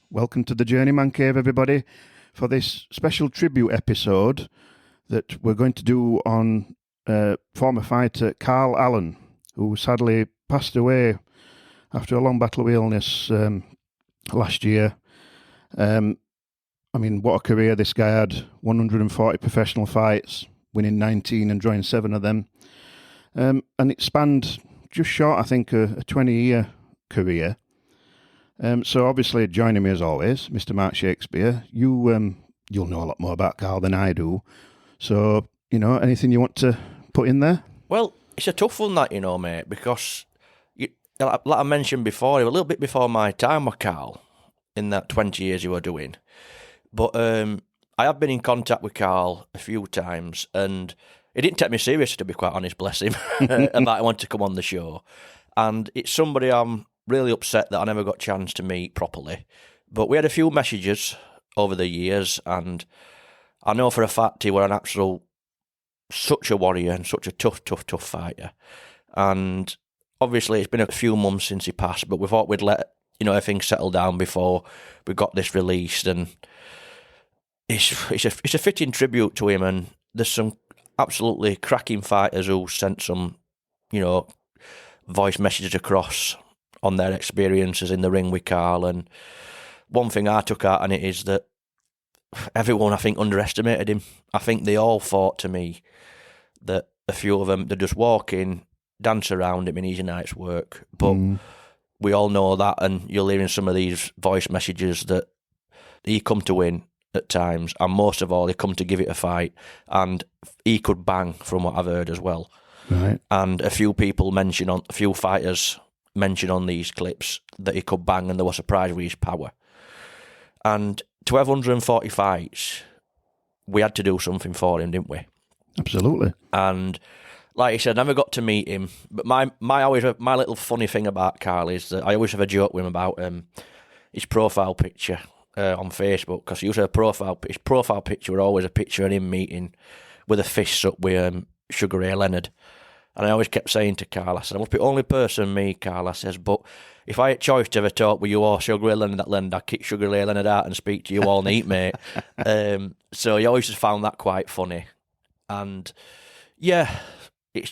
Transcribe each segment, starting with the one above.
Welcome to the Journeyman Cave, everybody, for this special tribute episode that we're going to do on former fighter Carl Allen, who sadly passed away after a long battle with illness last year. What a career this guy had. 140 professional fights, winning 19 and drawing 7 of them. And it spanned just short, I think, a 20-year career. So obviously joining me as always, Mr. Mark Shakespeare. You'll know a lot more about Carl than I do. So, anything you want to put in there? Well, it's a tough one that, mate, because like I mentioned before, a little bit before my time with Carl in that 20 years you were doing. But I have been in contact with Carl a few times, and he didn't take me seriously, to be quite honest, bless him, and that I wanted to come on the show. And it's somebody I'm really upset that I never got a chance to meet properly. But we had a few messages over the years, and I know for a fact he were such a warrior and such a tough fighter. And obviously it's been a few months since he passed, but we thought we'd let everything settle down before we got this released. And it's a fitting tribute to him, and there's some absolutely cracking fighters who sent some, voice messages across on their experiences in the ring with Carl. And one thing I took out on it is that everyone, I think, underestimated him. I think they all thought to me that a few of them, they just walk in, dance around him in easy night's work. But we all know that, and you'll hear in some of these voice messages that he come to win at times, and most of all, he come to give it a fight, and he could bang, from what I've heard as well. Right. And a few fighters mention on these clips that he could bang, and they were surprised with his power. And to have 140 fights, we had to do something for him, didn't we? Absolutely. And like I said, I never got to meet him. But my little funny thing about Carl is that I always have a joke with him about his profile picture on Facebook, because he used to have his profile picture was always a picture of him meeting with a fist up with Sugar Ray Leonard. And I always kept saying to Carl, I said, I must be the only person, me, Carl, I says, but if I had choice to ever talk with you or Sugar Ray Leonard that Leonard, I'd kick Sugar Ray Leonard out and speak to you all neat, mate. So he always just found that quite funny. And yeah, it's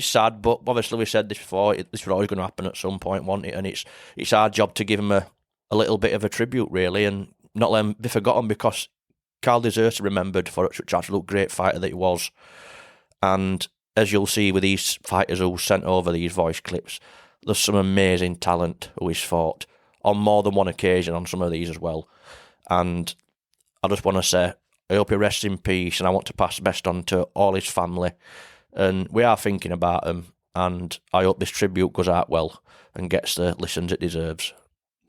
sad, but obviously we said this before, this was always going to happen at some point, wasn't it? And it's our job to give him a little bit of a tribute, really, and not let him be forgotten, because Carl deserves to be remembered for such an absolute great fighter that he was. And as you'll see with these fighters who sent over these voice clips, there's some amazing talent who he's fought on more than one occasion on some of these as well. And I just want to say, I hope he rests in peace, and I want to pass the best on to all his family. And we are thinking about him, and I hope this tribute goes out well and gets the listens it deserves.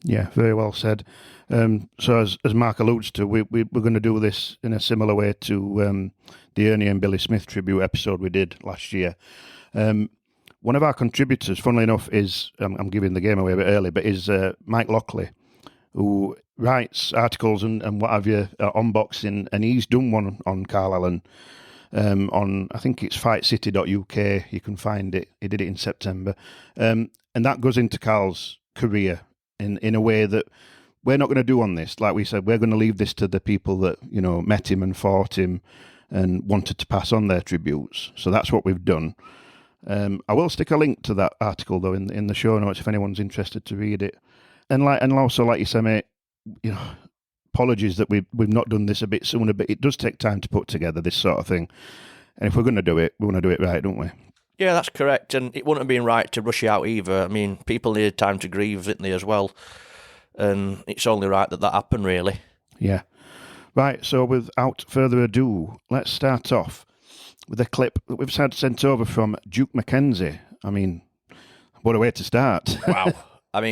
Yeah, very well said. So as Mark alludes to, we're going to do this in a similar way to the Ernie and Billy Smith tribute episode we did last year. One of our contributors, funnily enough, is, I'm giving the game away a bit early, but is Mike Lockley, who writes articles and what have you on boxing, and he's done one on Carl Allen on, I think it's fightcity.uk. You can find it. He did it in September. And that goes into Carl's career in a way that we're not going to do on this. Like we said, we're going to leave this to the people that, met him and fought him and wanted to pass on their tributes. So that's what we've done. I will stick a link to that article, though, in the show notes if anyone's interested to read it. And also, like you said, mate, apologies that we've not done this a bit sooner, but it does take time to put together this sort of thing. And if we're going to do it, we want to do it right, don't we? Yeah, that's correct. And it wouldn't have been right to rush it out either. I mean, people needed time to grieve, didn't they, as well? And it's only right that happened, really. Yeah. Right, so without further ado, let's start off with a clip that we've had sent over from Duke McKenzie. I mean, what a way to start. Wow. I've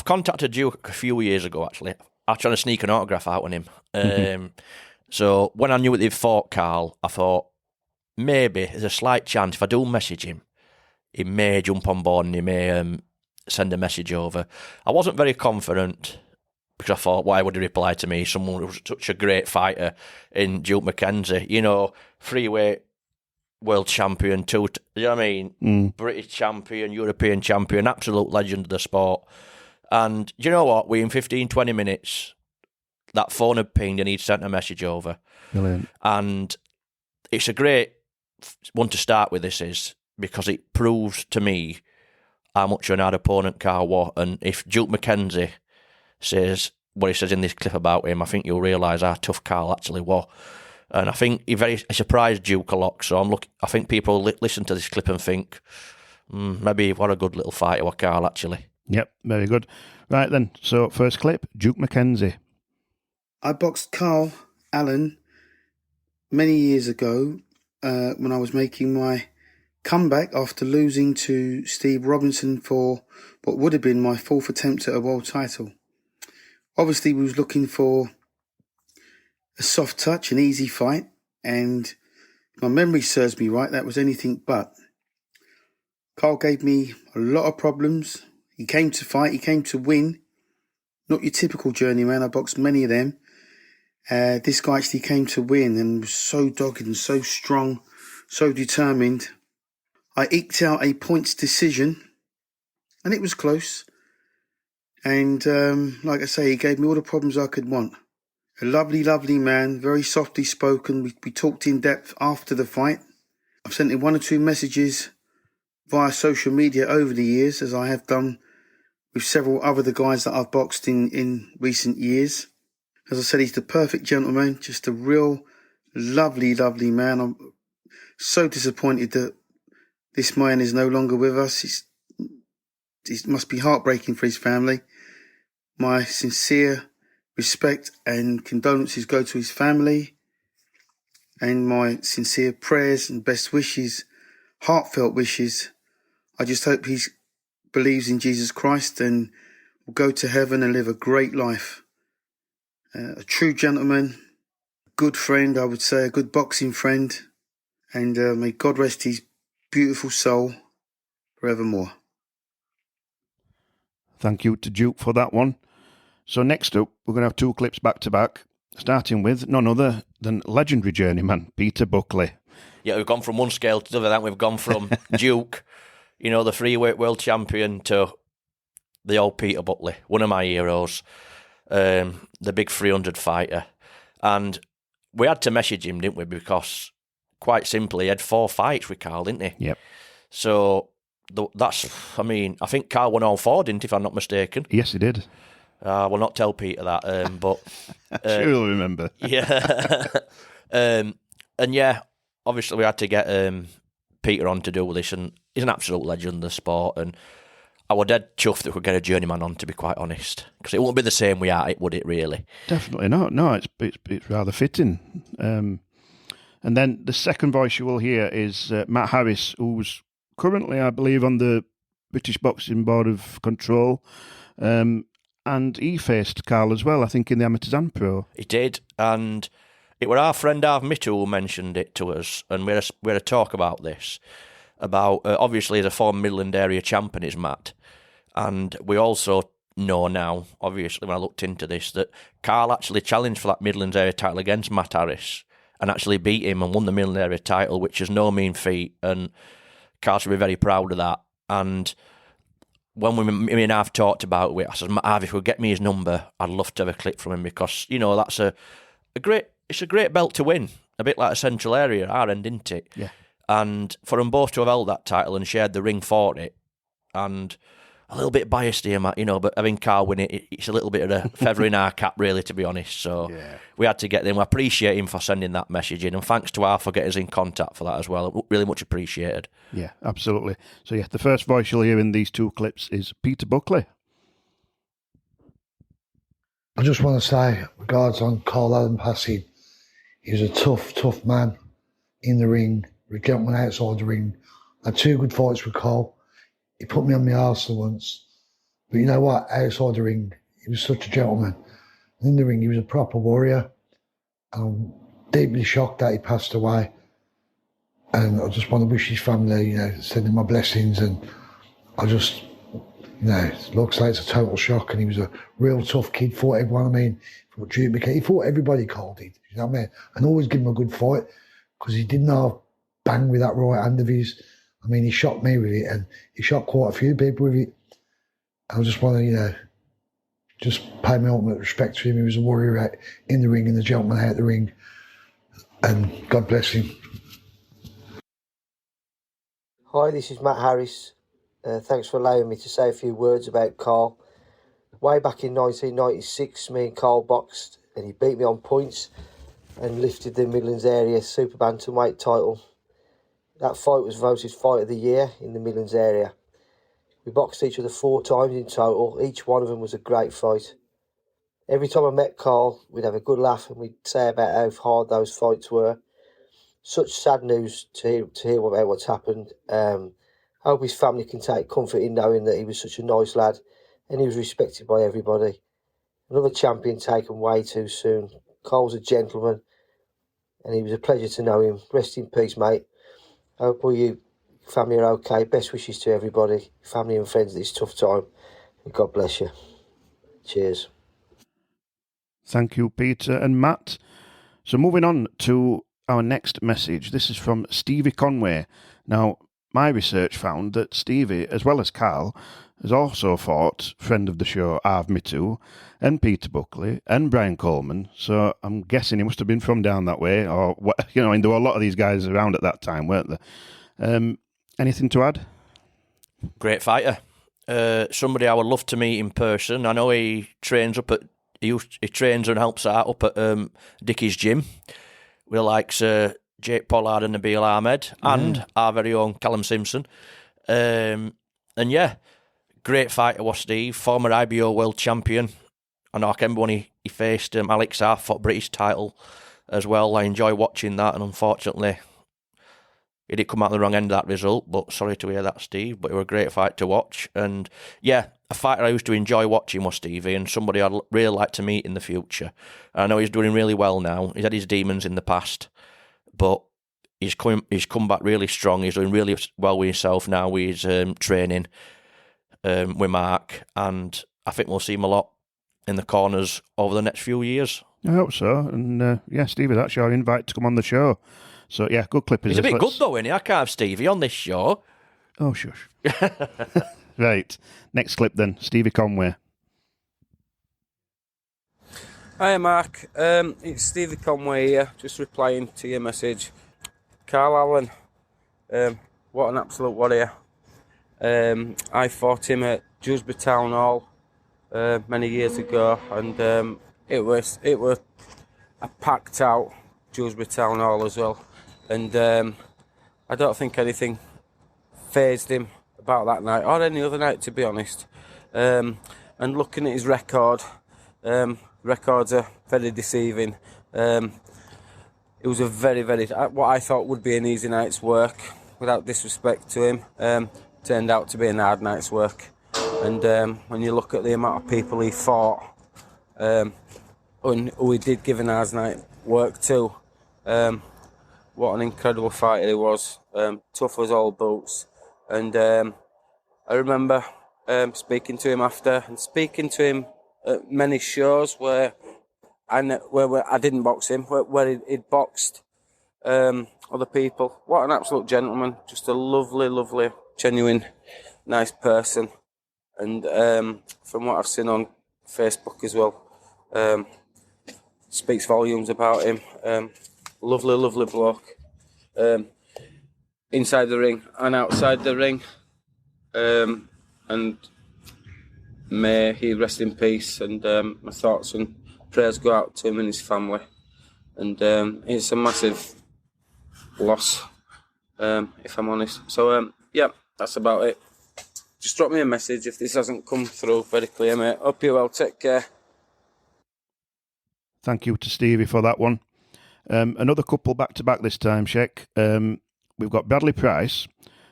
contacted Duke a few years ago, actually. I was trying to sneak an autograph out on him. So when I knew that they'd fought Carl, I thought, maybe there's a slight chance if I do message him, he may jump on board and he may send a message over. I wasn't very confident, because I thought, why would he reply to me? Someone who's such a great fighter in Duke McKenzie, freeweight world champion, you know what I mean? British champion, European champion, absolute legend of the sport. And do you know what? Within 15, 20 minutes, that phone had pinged and he'd sent a message over. Brilliant. And it's a great one to start with, this is, because it proves to me how much an hard opponent Carl was. And if Duke McKenzie says what he says in this clip about him, I think you'll realise how tough Carl actually was. And I think he surprised Duke a lot. So I think people listen to this clip and think, maybe what a good little fighter was Carl actually. Yep, very good. Right then, so first clip, Duke McKenzie. I boxed Carl Allen many years ago when I was making my comeback after losing to Steve Robinson for what would have been my fourth attempt at a world title. Obviously, we was looking for a soft touch, an easy fight, and if my memory serves me right, that was anything but. Carl gave me a lot of problems. He came to fight, he came to win. Not your typical journeyman, I boxed many of them. This guy actually came to win and was so dogged and so strong, so determined. I eked out a points decision, and it was close. And like I say, he gave me all the problems I could want. A lovely, lovely man, very softly spoken. We talked in depth after the fight. I've sent him one or two messages via social media over the years, as I have done with several other guys that I've boxed in recent years. As I said, he's the perfect gentleman, just a real lovely, lovely man. I'm so disappointed that this man is no longer with us. It must be heartbreaking for his family. My sincere respect and condolences go to his family, and my sincere prayers and best wishes, heartfelt wishes. I just hope he believes in Jesus Christ and will go to heaven and live a great life. A true gentleman, a good friend, I would say, a good boxing friend, and may God rest his beautiful soul forevermore. Thank you to Duke for that one. So next up, we're going to have two clips back to back, starting with none other than legendary journeyman Peter Buckley. Yeah, we've gone from one scale to the other. Then we've gone from Duke, the freeweight world champion, to the old Peter Buckley, one of my heroes, the big 300 fighter. And we had to message him, didn't we? Because quite simply, he had 4 fights with Carl, didn't he? Yep. So I think Carl won all 4, didn't he, if I'm not mistaken? Yes, he did. I will not tell Peter that, but... sure you'll remember. Yeah. And yeah, obviously we had to get Peter on to do this, and he's an absolute legend in the sport, and I was dead chuffed that we could get a journeyman on, to be quite honest, because it wouldn't be the same without it, would it, really? Definitely not. No, it's rather fitting. And then the second voice you will hear is Matt Harris, who's currently, I believe, on the British Boxing Board of Control, and he faced Carl as well, I think, in the Amateurs and Pro. He did, and it were our friend Arv Mittu who mentioned it to us, and we had a talk about this, about, obviously, the former Midland area champion is Matt, and we also know now, obviously, when I looked into this, that Carl actually challenged for that Midlands area title against Matt Harris, and actually beat him and won the Midland area title, which is no mean feat, and Carl should be very proud of that. And when me and Arv talked about it, I said, Arv, if you would get me his number, I'd love to have a clip from him, because, that's a great belt to win, a bit like a Central area, our end, isn't it? Yeah. And for them both to have held that title and shared the ring for it, and a little bit biased here, Matt, but having Carl win it, it's a little bit of a feather in our cap, really, to be honest. So yeah, we had to get them. I appreciate him for sending that message in, and thanks to Arv for getting us in contact for that as well. Really much appreciated. Yeah, absolutely. So yeah, the first voice you'll hear in these two clips is Peter Buckley. I just want to say, regards on Carl Allen passing, he was a tough man in the ring, a gentleman outside the ring. I had 2 good fights with Carl. He put me on my arse once. But you know what? Outside the ring, he was such a gentleman. In the ring, he was a proper warrior. I'm deeply shocked that he passed away. And I just want to wish his family, send him my blessings. And I just, it looks like it's a total shock. And he was a real tough kid, fought everyone. He fought everybody, Carl did. You know what I mean? And always give him a good fight, because he didn't have bang with that right hand of his. He shot me with it, and he shot quite a few people with it. I just want to, just pay my ultimate respect to him. He was a warrior in the ring and the gentleman out the ring. And God bless him. Hi, this is Matt Harris. Thanks for allowing me to say a few words about Carl. Way back in 1996, me and Carl boxed and he beat me on points and lifted the Midlands area super bantamweight title. That fight was voted Fight of the Year in the Midlands area. We boxed each other 4 times in total. Each one of them was a great fight. Every time I met Carl, we'd have a good laugh and we'd say about how hard those fights were. Such sad news to hear about what's happened. I hope his family can take comfort in knowing that he was such a nice lad and he was respected by everybody. Another champion taken way too soon. Carl's a gentleman and he was a pleasure to know him. Rest in peace, mate. I hope all you family are okay. Best wishes to everybody, family and friends at this tough time. And God bless you. Cheers. Thank you, Peter and Matt. So moving on to our next message. This is from Stevie Conway. Now, my research found that Stevie, as well as Carl, has also fought friend of the show, Arv Mitu, and Peter Buckley, and Brian Coleman. So I'm guessing he must have been from down that way, or, you know, and there were a lot of these guys around at that time, weren't there? Anything to add? Great fighter. Somebody I would love to meet in person. I know he trains up at he trains and helps out up at Dickie's gym with the likes Jake Pollard and Nabil Ahmed and our very own Callum Simpson. And yeah, great fighter was Steve, former IBO world champion. And I can remember when he faced Alex Saff for British title as well. I enjoy watching that, and unfortunately he did come out the wrong end of that result, but sorry to hear that, Steve, but it was a great fight to watch. And yeah, a fighter I used to enjoy watching was Stevie, and somebody I'd really like to meet in the future. I know he's doing really well now. He's had his demons in the past, but he's come back really strong. He's doing really well with himself now with his training with Mark, and I think we'll see him a lot in the corners over the next few years. I hope so. And yeah, Stevie, that's your invite to come on the show. So yeah, good clip. He's a bit good though, isn't he? I can't have Stevie on this show. Oh, shush. Right, next clip then, Stevie Conway. Hi Mark, it's Stevie Conway here, just replying to your message. Carl Allen, what an absolute warrior. I fought him at Dewsbury Town Hall many years ago, and it was a packed out Dewsbury Town Hall as well, and I don't think anything fazed him about that night or any other night, to be honest. And looking at his record, records are very deceiving. It was a very, what I thought would be an easy night's work, without disrespect to him, turned out to be an hard night's work. And when you look at the amount of people he fought, and who he did give an hard night work to, what an incredible fighter he was, tough as all boots. And I remember speaking to him after, and speaking to him at many shows where I didn't box him, where he'd boxed other people. What an absolute gentleman, just a lovely, genuine, nice person. And from what I've seen on Facebook as well, speaks volumes about him. Lovely bloke. Inside the ring and outside the ring. And may he rest in peace, and my thoughts and prayers go out to him and his family. And it's a massive loss, if I'm honest. So yeah, that's about it. Just drop me a message if this hasn't come through very clear, mate. Hope you're well, take care. Thank you to Stevie for that one. Another couple back-to-back this time, Sheik. We've got Bradley Pryce,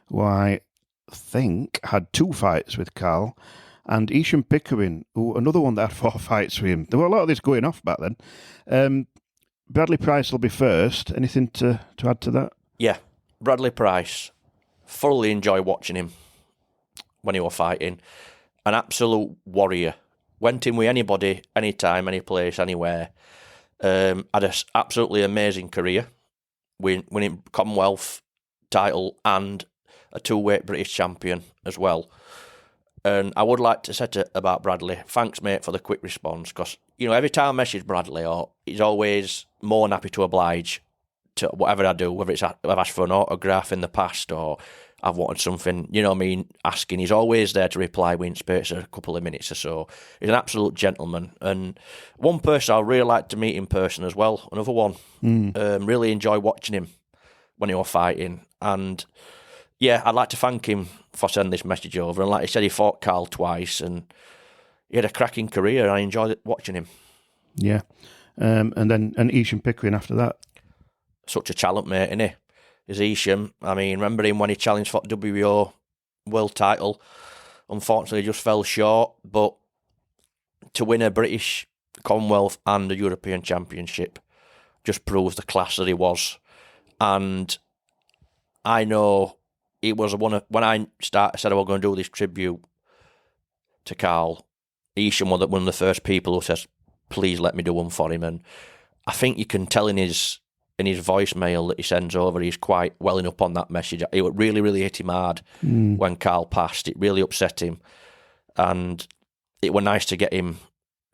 who I think had 2 fights with Carl, and Esham Pickering, who another one that had 4 fights with him. There were a lot of this going off back then. Bradley Pryce will be first. Anything to add to that? Yeah, Bradley Pryce. Thoroughly enjoy watching him when he was fighting. An absolute warrior. Went in with anybody, anytime, any place, anywhere. Had an absolutely amazing career. Winning Commonwealth title and a 2-weight British champion as well. And I would like to say about Bradley, thanks, mate, for the quick response. Because, every time I message Bradley, he's always more than happy to oblige to whatever I do, whether it's I've asked for an autograph in the past or I've wanted something, asking. He's always there to reply within space of a couple of minutes or so. He's an absolute gentleman. And one person I'd really like to meet in person as well, another one. Really enjoy watching him when he was fighting. And, yeah, I'd like to thank him for sending this message over. And like I said, he fought Carl twice and he had a cracking career. And I enjoyed watching him. Yeah. And Esham Pickering after that. Such a talent, mate, isn't he? Is Esham. I mean, remember him when he challenged for the WBO world title? Unfortunately, just fell short. But to win a British, Commonwealth and a European Championship just proves the class that he was. And I know it was when I said I was going to do this tribute to Carl, Esham was one of the first people who says, please let me do one for him. And I think you can tell in his voicemail that he sends over, he's quite welling up on that message. It really, really hit him hard when Carl passed. It really upset him. And it was nice to get him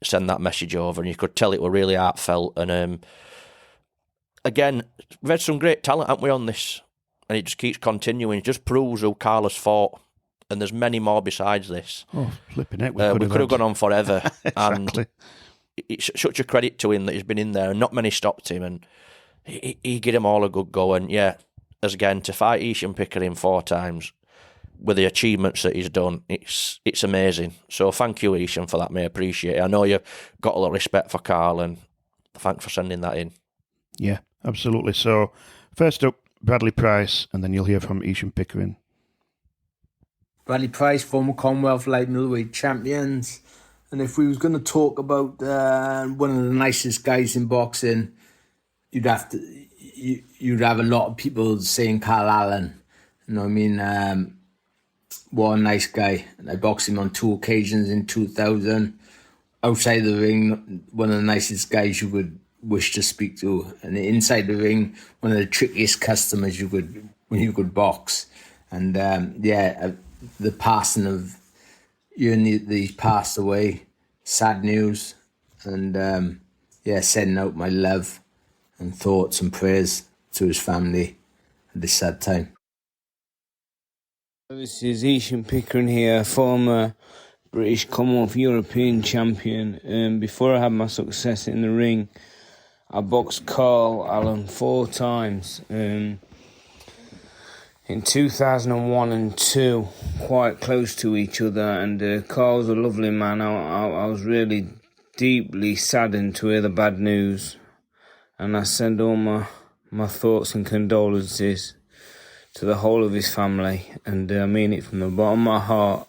send that message over, and you could tell it were really heartfelt. And again, we've had some great talent, haven't we, on this? And it just keeps continuing. It just proves who Carl has fought. And there's many more besides this. Oh, flipping it. We could have gone on forever. Exactly. And it's such a credit to him that he's been in there, and not many stopped him. And he gave them all a good go. And yeah, as again, to fight Esham Pickering 4 times with the achievements that he's done, it's amazing. So thank you, Esham, for that, mate. Appreciate it. I know you've got a lot of respect for Carl, and thanks for sending that in. Yeah, absolutely. So first up, Bradley Pryce, and then you'll hear from Esham Pickering. Bradley Pryce, former Commonwealth light middleweight champions. And if we was going to talk about one of the nicest guys in boxing, you'd have a lot of people saying Carl Allen. You know what I mean? What a nice guy. And I boxed him on 2 occasions in 2000. Outside the ring, one of the nicest guys you would wish to speak to. And inside the ring, one of the trickiest customers you could box. And the passing of he passed away. Sad news. And sending out my love and thoughts and prayers to his family at this sad time. This is Esham Pickering here, former British Commonwealth European champion. Before I had my success in the ring, I boxed Carl Allen 4 times. In 2001 and 2, quite close to each other, and Carl's a lovely man. I was really deeply saddened to hear the bad news, and I send all my thoughts and condolences to the whole of his family, and I mean it from the bottom of my heart.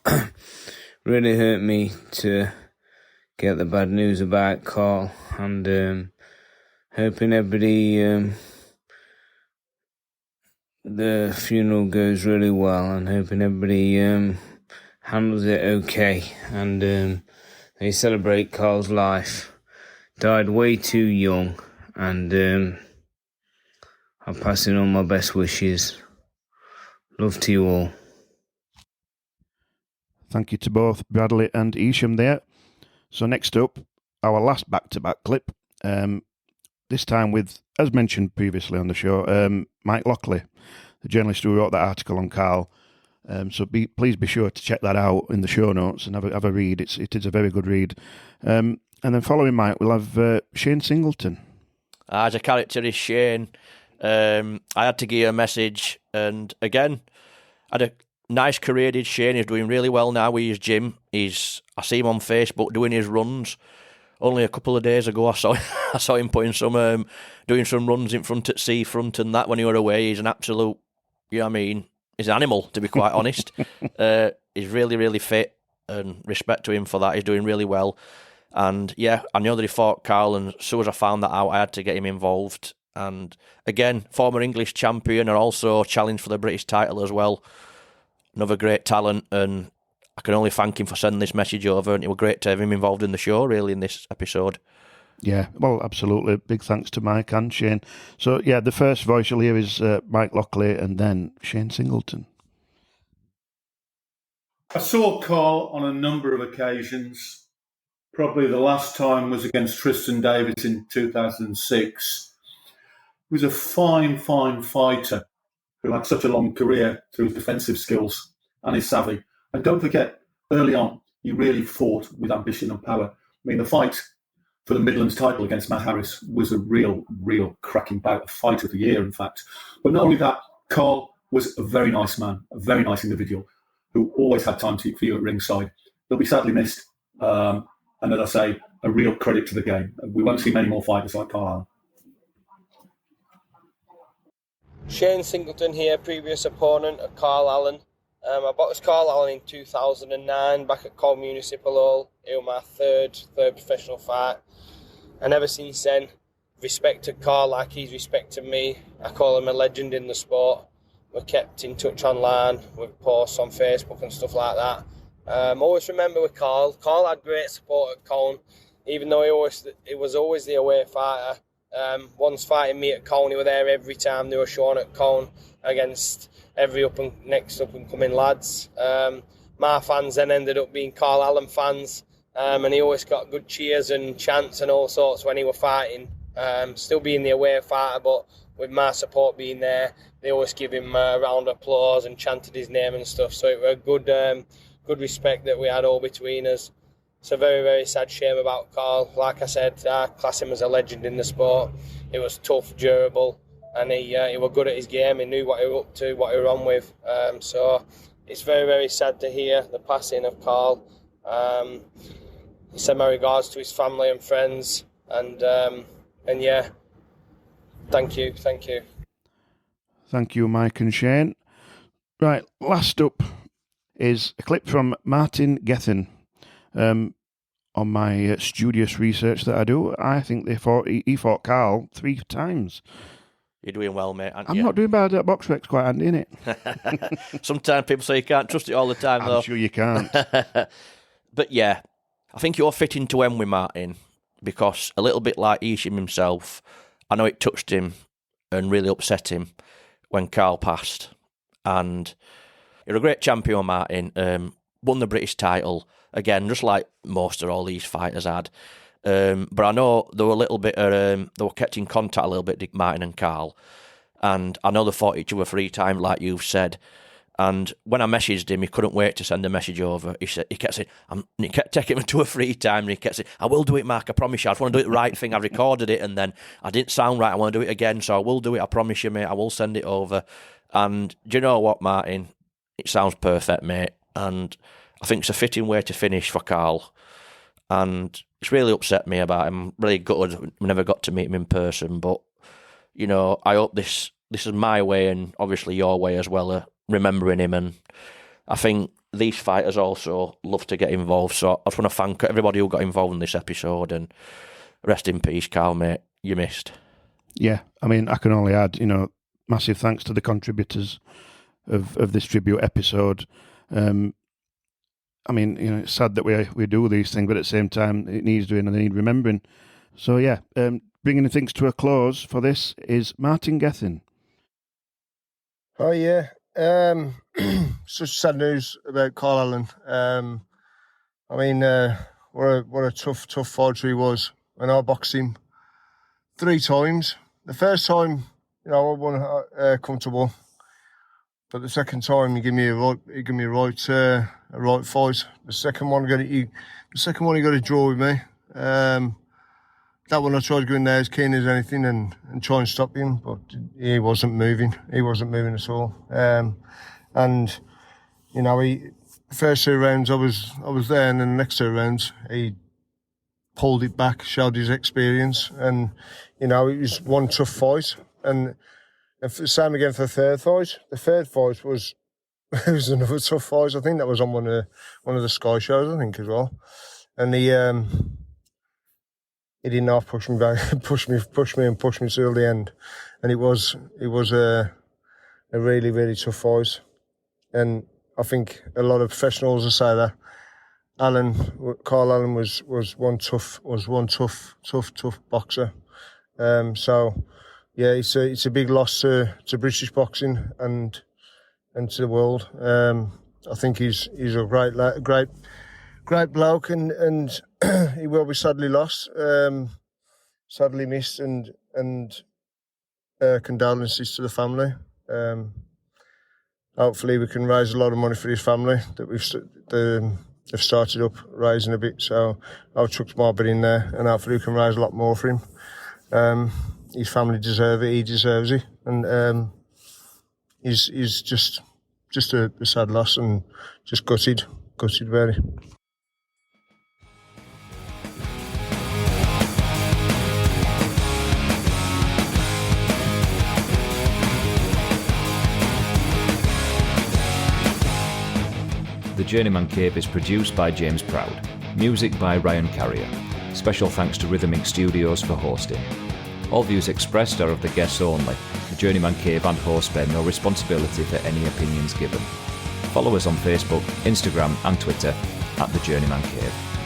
Really hurt me to get the bad news about Carl, and hoping everybody the funeral goes really well, and hoping everybody handles it okay, and they celebrate Carl's life. Died way too young, and I'm passing on my best wishes. Love to you all. Thank you to both Bradley and Esham there. So next up, our last back-to-back clip, this time with, as mentioned previously on the show, Mike Lockley, the journalist who wrote that article on Carl. So please be sure to check that out in the show notes and have a read. It is a very good read. And then following Mike, we'll have Shayne Singleton. As a character is Shayne. I had to give you a message, and again, had a nice career, did Shayne. He's doing really well now with his gym. I see him on Facebook doing his runs. Only a couple of days ago, I saw him putting some doing some runs in front at Seafront and that when he were away. He's an absolute, you know what I mean, he's an animal, to be quite honest. He's really, really fit, and respect to him for that. He's doing really well. And yeah, I know that he fought Carl, and as soon as I found that out, I had to get him involved. And again, former English champion, and also challenged for the British title as well. Another great talent, and I can only thank him for sending this message over, and it was great to have him involved in the show, really, in this episode. Yeah, well, absolutely. Big thanks to Mike and Shayne. So, yeah, the first voice you'll hear is Mike Lockley, and then Shayne Singleton. I saw Carl on a number of occasions. Probably the last time was against Tristan Davis in 2006. He was a fine, fine fighter who had such a long career through his defensive skills and his savvy. And don't forget, early on, he really fought with ambition and power. I mean, the fight for the Midlands title against Matt Harris was a real cracking bout, a fight of the year, in fact. But not only that, Carl was a very nice man, a very nice individual who always had time for you at ringside. He'll be sadly missed. And as I say, a real credit to the game. We won't see many more fighters like Carl Allen. Shayne Singleton here, previous opponent of Carl Allen. I boxed Carl Allen in 2009 back at Col Municipal Hall. It was my third professional fight. And ever since then, respected Carl like he's respected me. I call him a legend in the sport. We're kept in touch online with posts on Facebook and stuff like that. Always remember with Carl had great support at Colne, even though he was always the away fighter. Once fighting me at Colne, he was there every time they were shown at Colne against every next up and coming lads. My fans then ended up being Carl Allen fans, and he always got good cheers and chants and all sorts when he was fighting. Still being the away fighter, but with my support being there, they always give him a round of applause and chanted his name and stuff. So it was a good respect that we had all between us. It's a very, very sad shame about Carl. Like I said, I class him as a legend in the sport. He was tough, durable, and he was good at his game. He knew what he was up to, what he was on with. So it's very, very sad to hear the passing of Carl. Send my regards to his family and friends, and yeah, thank you. Thank you, Mike and Shayne. Right, last up is a clip from Martin Gethin. On my studious research that I do, I think he fought Carl 3 times. You're doing well, mate. I'm not doing bad at box recs, quite handy, innit? Sometimes people say you can't trust it all the time, though. I'm sure you can't. But yeah, I think you're fitting to end with Martin, because a little bit like Esham himself, I know it touched him and really upset him when Carl passed. And you're a great champion, Martin. Won the British title. Again, just like most of all these fighters had. But I know they were a little bit, they were kept in contact a little bit, Dick Martin and Carl. And I know they fought each other 3 times, like you've said. And when I messaged him, he couldn't wait to send a message over. He kept saying, he kept taking me 2 or 3 times, and he kept saying, I will do it, Mark, I promise you. I just want to do it the right thing. I recorded it, and then I didn't sound right. I want to do it again, so I will do it. I promise you, mate. I will send it over. And do you know what, Martin? It sounds perfect, mate. And I think it's a fitting way to finish for Carl. And it's really upset me about him. Really gutted we never got to meet him in person. But, you know, I hope this is my way, and obviously your way as well, remembering him. And I think these fighters also love to get involved. So I just want to thank everybody who got involved in this episode. And rest in peace, Carl, mate. You missed. Yeah, I mean, I can only add, massive thanks to the contributors of this tribute episode. I mean, it's sad that we do these things, but at the same time, it needs doing and they need remembering. So, yeah, bringing things to a close for this is Martin Gethin. Oh, yeah. Such sad news about Carl Allen. I mean, what a tough fighter he was. And I boxed him 3 times. The first time, I won comfortable. But the second time, he gave me a right fight. The second one, he got a draw with me. That one, I tried to go in there as keen as anything and try and stop him, but he wasn't moving. He wasn't moving at all. And first 2 rounds, I was there, and then the next 2 rounds, he pulled it back, showed his experience, and it was one tough fight. And the same again for the third fight. The third fight was another tough fight. I think that was on one of the Sky shows, I think, as well. And he didn't half push me back, push me till the end. And it was a really, really tough fight. And I think a lot of professionals will say that Carl Allen was one tough boxer. So yeah, it's a big loss to British boxing and to the world. I think he's a great bloke, and he will be sadly lost, sadly missed, and condolences to the family. Hopefully we can raise a lot of money for his family that they've started up raising a bit, so I've chucked my bit in there, and hopefully we can raise a lot more for him. His family deserve it, he deserves it, and he's just a sad loss, and just gutted about it. The Journeyman Cave is produced by James Proud. Music by Ryan Carrier. Special thanks to Rhythm Inc. Studios for hosting. All views expressed are of the guests only. The Journeyman Cave and host bear no responsibility for any opinions given. Follow us on Facebook, Instagram and Twitter @The Journeyman Cave.